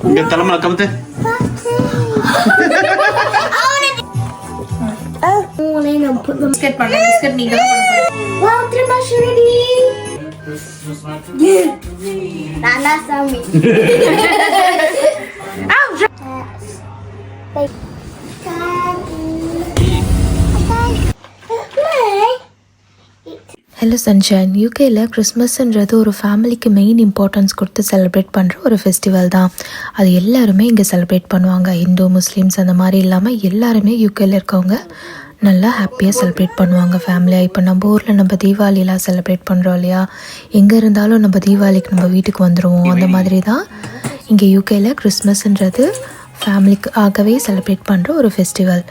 இங்க தலைமையில கமுத்து. பிஸ்கட் பண்ண பிஸ்கட் நீங்க தான் பண்ண போறீங்க. வா திரும்ப ரெடி. நானா சாமி. Hello sunshine. யூகேயில் கிறிஸ்மஸ்ன்றது ஒரு ஃபேமிலிக்கு மெயின் இம்பார்ட்டன்ஸ் கொடுத்து செலிப்ரேட் பண்ணுற ஒரு ஃபெஸ்டிவல் தான். அது எல்லாருமே இங்கே செலிப்ரேட் பண்ணுவாங்க. இந்து முஸ்லீம்ஸ் அந்த மாதிரி இல்லாமல் எல்லாருமே யூகேயில் இருக்கவங்க நல்லா ஹாப்பியாக செலிப்ரேட் பண்ணுவாங்க ஃபேமிலியாக. இப்போ நம்ம ஊரில் நம்ம தீபாவளிலாம் செலிப்ரேட் பண்ணுறோம் இல்லையா, எங்கே இருந்தாலும் நம்ம தீபாவளிக்கு நம்ம வீட்டுக்கு வந்துடுவோம். அந்த மாதிரி தான் இங்கே யூகேயில் கிறிஸ்மஸ்ன்றது ஃபேமிலிக்காகவே செலிப்ரேட் பண்ணுற ஒரு ஃபெஸ்டிவல்.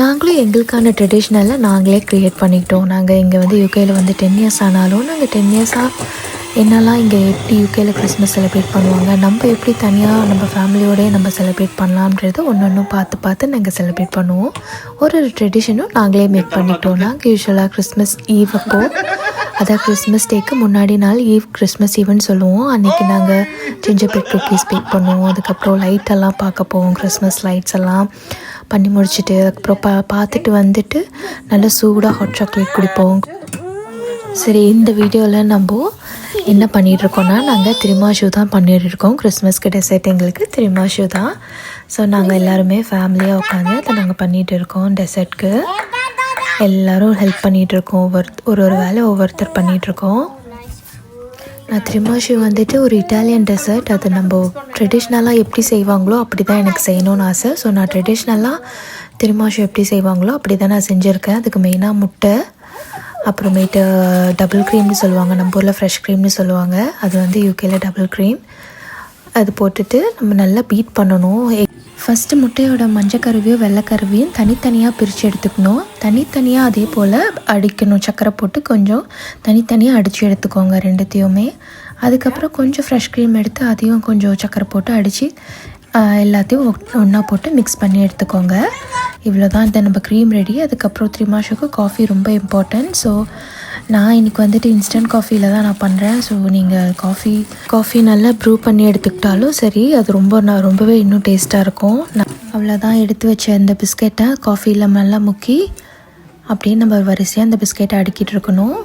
நாங்களும் எங்களுக்கான ட்ரெடிஷ்னலை நாங்களே க்ரியேட் பண்ணிக்கிட்டோம். நாங்கள் இங்கே வந்து யூகேயில் வந்து 10 இயர்ஸ் ஆனாலும் நாங்கள் 10 இயர்ஸாக என்னெல்லாம் இங்கே எப்படி யூகேயில் கிறிஸ்மஸ் செலிப்ரேட் பண்ணுவாங்க, நம்ம எப்படி தனியாக நம்ம ஃபேமிலியோடய நம்ம செலிப்ரேட் பண்ணலாம்ன்றது ஒன்று பார்த்து நாங்கள் செலிப்ரேட் பண்ணுவோம். ஒரு ட்ரெடிஷனும் நாங்களே மேக் பண்ணிக்கிட்டோம். நாங்கள் யூஸ்வலாக கிறிஸ்மஸ் ஈவ் அப்போ, அதான் கிறிஸ்மஸ் டேக்கு முன்னாடி நாள் ஈவ் கிறிஸ்மஸ் ஈவ்னு சொல்லுவோம். அன்றைக்கி நாங்கள் ஜிஞ்சர் பிரெட் குக்கீஸ் பேக் பண்ணுவோம். அதுக்கப்புறம் லைட்டெல்லாம் பார்க்க போவோம். கிறிஸ்மஸ் லைட்ஸ் எல்லாம் பண்ணி முடிச்சுட்டு அதுக்கப்புறம் பார்த்துட்டு வந்துட்டு நல்லா சூடாக ஹாட் சாக்லேட் குடிப்போம். சரி, இந்த வீடியோவில் நம்ம என்ன பண்ணிகிட்ருக்கோன்னா, நாங்கள் திரிமாஷு தான் பண்ணிகிட்ருக்கோம். கிறிஸ்மஸ்க்கு டெசர்ட் எங்களுக்கு திரிமாஷு தான். ஸோ நாங்கள் எல்லாருமே ஃபேமிலியாக உட்காந்து அதை நாங்கள் பண்ணிகிட்டு இருக்கோம். டெசர்ட்க்கு எல்லோரும் ஹெல்ப் பண்ணிகிட்ருக்கோம். ஒரு வேலை ஒவ்வொருத்தர் பண்ணிகிட்ருக்கோம். நான் திரிமாஷு வந்துட்டு ஒரு இட்டாலியன் டெசர்ட். அது நம்ம ட்ரெடிஷ்னலாக எப்படி செய்வாங்களோ அப்படி தான் எனக்கு செய்யணும்னு ஆசை. ஸோ நான் ட்ரெடிஷ்னலாக திரிமாஷு எப்படி செய்வாங்களோ அப்படி தான் நான் செஞ்சுருக்கேன். அதுக்கு மெயினாக முட்டை, அப்புறமேட்டு டபுள் க்ரீம்னு சொல்லுவாங்க, நம்ம ஊரில் ஃப்ரெஷ் க்ரீம்னு சொல்லுவாங்க, அது வந்து யூகேயில் டபுள் க்ரீம். அது போட்டுட்டு நம்ம நல்லா பீட் பண்ணணும். ஃபஸ்ட்டு முட்டையோட மஞ்சக்கருவியும் வெள்ளைக்கருவியும் தனித்தனியாக பிரித்து எடுத்துக்கணும். தனித்தனியாக அதே போல் அடிக்கணும். சர்க்கரை போட்டு கொஞ்சம் தனித்தனியாக அடித்து எடுத்துக்கோங்க ரெண்டுத்தையுமே. அதுக்கப்புறம் கொஞ்சம் ஃப்ரெஷ் க்ரீம் எடுத்து அதையும் கொஞ்சம் சர்க்கரை போட்டு அடித்து எல்லாத்தையும் ஒன்றா போட்டு மிக்ஸ் பண்ணி எடுத்துக்கோங்க. இவ்வளோ தான். இந்த நம்ம க்ரீம் ரெடி. அதுக்கப்புறம் திரிமாஷுக்கு காஃபி ரொம்ப இம்பார்ட்டன்ட். ஸோ நான் இன்றைக்கி வந்துட்டு இன்ஸ்டன்ட் காஃபியில் தான் நான் பண்ணுறேன். ஸோ நீங்கள் காஃபி நல்லா ப்ரூ பண்ணி எடுத்துக்கிட்டாலும் சரி, அது ரொம்பவே இன்னும் டேஸ்ட்டாக இருக்கும். அவ்வளோதான். எடுத்து வச்ச இந்த பிஸ்கெட்டை காஃபியில் நல்லா முக்கி அப்படியே நம்ம வரிசையாக அந்த பிஸ்கெட்டை அடுக்கிட்டு இருக்கணும்.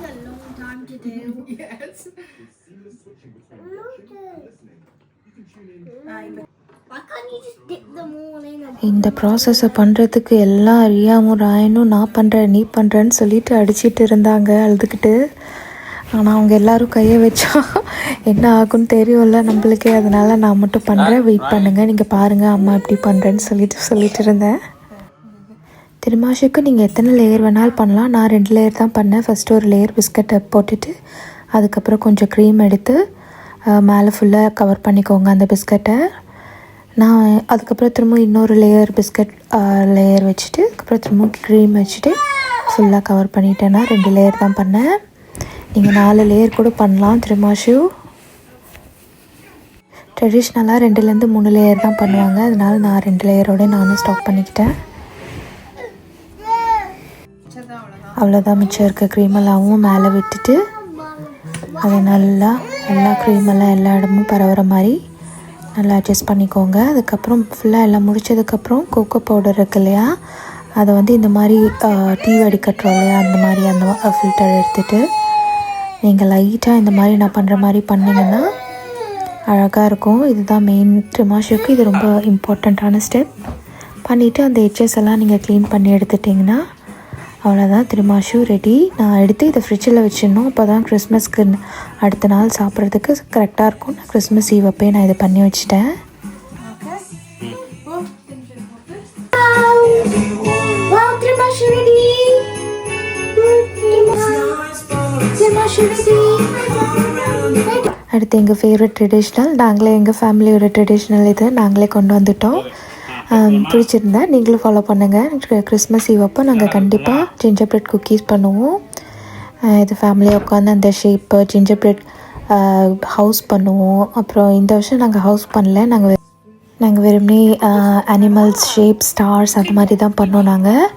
இந்த ப்ராசஸை பண்ணுறதுக்கு எல்லாம் ரியாவும் ராயனும் நான் பண்ணுறேன் நீ பண்ணுறேன்னு சொல்லிட்டு அடிச்சிட்டு இருந்தாங்க அழுதுகிட்டு. ஆனால் அவங்க எல்லோரும் கையை வச்சா என்ன ஆகுன்னு தெரியும்ல நம்மளுக்கே. அதனால் நான் மட்டும் பண்ணுறேன், வெயிட் பண்ணுங்கள், நீங்கள் பாருங்கள் அம்மா எப்படி பண்ணுறேன்னு சொல்லிட்டு இருந்தேன். திரிமாஷுக்கு நீங்கள் எத்தனை லேயர் வேணாலும் பண்ணலாம். நான் 2 லேயர் தான் பண்ணேன். ஃபஸ்ட்டு ஒரு லேயர் பிஸ்கட்டை போட்டுட்டு அதுக்கப்புறம் கொஞ்சம் க்ரீம் எடுத்து மேலே ஃபுல்லாக கவர் பண்ணிக்கோங்க அந்த பிஸ்கட்டை. நான் அதுக்கப்புறம் திரும்ப இன்னொரு லேயர் பிஸ்கட் லேயர் வச்சுட்டு அதுக்கப்புறம் திரும்ப க்ரீம் வச்சுட்டு ஃபுல்லாக கவர் பண்ணிட்டேன்னா 2 லேயர் தான் பண்ணேன். நீங்கள் 4 லேயர் கூட பண்ணலாம். திரிமாஷு ட்ரெடிஷ்னலாக 2லேருந்து 3 லேயர் தான் பண்ணுவாங்க. அதனால நான் 2 லேயரோடு நானும் ஸ்டாப் பண்ணிக்கிட்டேன். அவ்வளோதான். மிச்சம் இருக்க க்ரீமெல்லாவும் மேலே விட்டுட்டு அதை நல்லா எல்லா க்ரீமெல்லாம் எல்லா இடமும் பரவுற மாதிரி நல்லா அட்ஜஸ்ட் பண்ணிக்கோங்க. அதுக்கப்புறம் ஃபுல்லாக எல்லாம் முடித்ததுக்கப்புறம் கோகோ பவுடர் இருக்கு இல்லையா, அதை வந்து இந்த மாதிரி டீ வடிகட்டுறோம் இல்லையா, அந்த மாதிரி அந்த ஃபில்டர் எடுத்துகிட்டு நீங்கள் லைட்டாக இந்த மாதிரி நான் பண்ணுற மாதிரி பண்ணிங்கன்னா அழகாக இருக்கும். இதுதான் மெயின் திரிமாஷுக்கு இது ரொம்ப இம்பார்ட்டண்ட்டான ஸ்டெப். பண்ணிவிட்டு அந்த எட்ஜஸ் எல்லாம் நீங்கள் க்ளீன் பண்ணி எடுத்துட்டிங்கன்னா அவ்வளோதான், திரிமாஷு ரெடி. நான் எடுத்து இதை ஃப்ரிட்ஜில் வச்சிடணும். அப்போ தான் கிறிஸ்மஸ்க்கு அடுத்த நாள் சாப்பிட்றதுக்கு கரெக்டாக இருக்கும். நான் கிறிஸ்மஸ் ஈவ் அப்பே நான் இதை பண்ணி வச்சுட்டேன். அடுத்து எங்கள் ஃபேவரட் ட்ரெடிஷ்னல், நாங்களே எங்கள் ஃபேமிலியோட ட்ரெடிஷ்னல் இது நாங்களே கொண்டு வந்துட்டோம். பிடிச்சிருந்தா நீங்களும் ஃபாலோ பண்ணுங்கள். கிறிஸ்மஸ் ஈவ் அப்போ நாங்கள் கண்டிப்பாக ஜிஞ்சர் பிரெட் குக்கீஸ் பண்ணுவோம். இது ஃபேமிலியாக உட்காந்து அந்த ஷேப்பு ஜிஞ்சர் பிரெட் ஹவுஸ் பண்ணுவோம். அப்புறம் இந்த வருஷம் நாங்கள் ஹவுஸ் பண்ணல, நாங்கள் வெறுமனே அனிமல்ஸ் ஷேப் ஸ்டார்ஸ் அந்த மாதிரி தான் பண்ணோம். நாங்கள்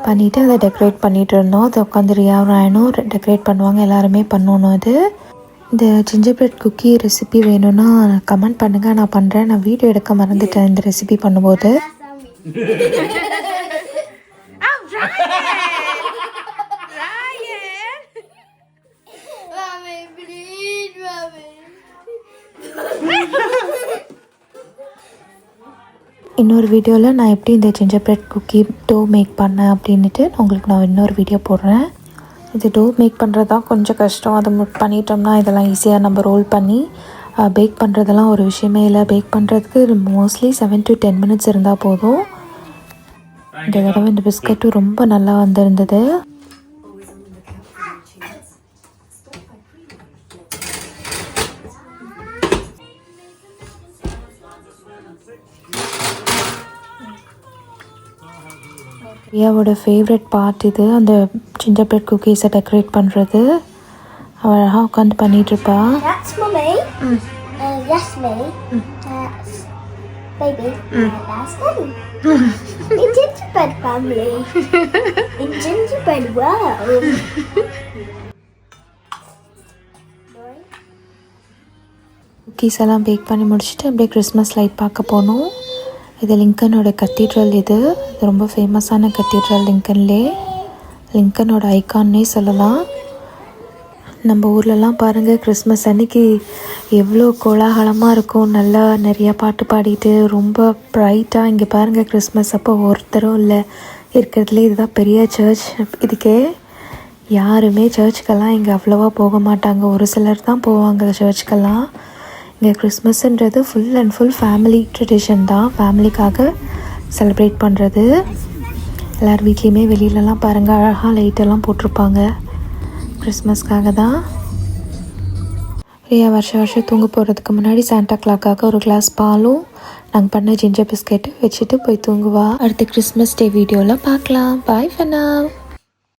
பண்ணிவிட்டு அதை டெக்கரேட் பண்ணிகிட்டு இருந்தோம். அதை உட்காந்து ரியாவும் ராயனும் டெக்கரேட் பண்ணுவாங்க, எல்லாருமே பண்ணணும். அது இந்த ஜிஞ்சர் பிரெட் குக்கி ரெசிபி வேணும்னா கமெண்ட் பண்ணுங்கள், நான் பண்ணுறேன். நான் வீடியோ எடுக்க மறந்துட்டேன் இந்த ரெசிபி பண்ணும்போது. இன்னொரு வீடியோவில் நான் எப்படி இந்த gingerbread cookie dough make பண்ணேன் அப்படின்ட்டு உங்களுக்கு நான் இன்னொரு வீடியோ போடுறேன். இது டோ மேக் பண்ணுறது தான் கொஞ்சம் கஷ்டம். அதை பண்ணிட்டோம்னா இதெல்லாம் ஈஸியாக நம்ம ரோல் பண்ணி பேக் பண்ணுறதெல்லாம் ஒரு விஷயமே இல்லை. பேக் பண்ணுறதுக்கு மோஸ்ட்லி 7 to 10 minutes இருந்தால் போதும். இந்த தடவை இந்த பிஸ்கட்டும் ரொம்ப நல்லா வந்திருந்தது. ரியாவோட ஃபேவரட் பார்ட் இது, அந்த ஜிஞ்சர் பிரெட் குக்கீஸை டெக்கரேட் பண்ணுறது. அவள் அழகாக உட்காந்து பண்ணிகிட்ருப்பா. That's mummy. That's me. That's baby. That's daddy. In gingerbread family. In gingerbread world. Cookies எல்லாம் பேக் பண்ணி முடிச்சுட்டு அப்படியே கிறிஸ்மஸ் லைட் பார்க்க போனோம். இது லிங்கனோட கத்தீட்ரல். இது ரொம்ப ஃபேமஸான கத்தீட்ரல் லிங்கன்லே. லிங்கனோட ஐகான்னே சொல்லலாம். நம்ம ஊர்லலாம் பாருங்கள் கிறிஸ்மஸ் அன்னைக்கு எவ்வளோ கோலாகலமாக இருக்கும். நல்லா நிறையா பாட்டு பாடிட்டு ரொம்ப ப்ரைட்டாக. இங்கே பாருங்கள் கிறிஸ்மஸ் அப்போ ஒருத்தரும் இல்லை, இருக்கிறதுலே இதுதான் பெரிய சர்ச். இதுக்கே யாருமே சர்ச்சுக்கெல்லாம் இங்கே அவ்வளோவா போக மாட்டாங்க, ஒரு சிலர் தான் போவாங்க சர்ச்சுக்கெல்லாம். இங்கே கிறிஸ்மஸ்ன்றது full and full family tradition தான், ஃபேமிலிக்காக செலிப்ரேட் பண்ணுறது. எல்லோரும் வீட்லேயுமே வெளியிலலாம் பாருங்கள் அழகாக லைட்டெல்லாம் போட்டிருப்பாங்க, கிறிஸ்மஸ்க்காக தான். ரியா வருஷம் தூங்க போகிறதுக்கு முன்னாடி சாண்டா கிளாக்காக ஒரு கிளாஸ் பாலும் நாங்கள் பண்ண ஜிஞ்சர் பிஸ்கெட்டு வச்சுட்டு போய் தூங்குவா. அடுத்த கிறிஸ்மஸ் டே வீடியோவில் பார்க்கலாம். பாய் ஃபார் நவ்.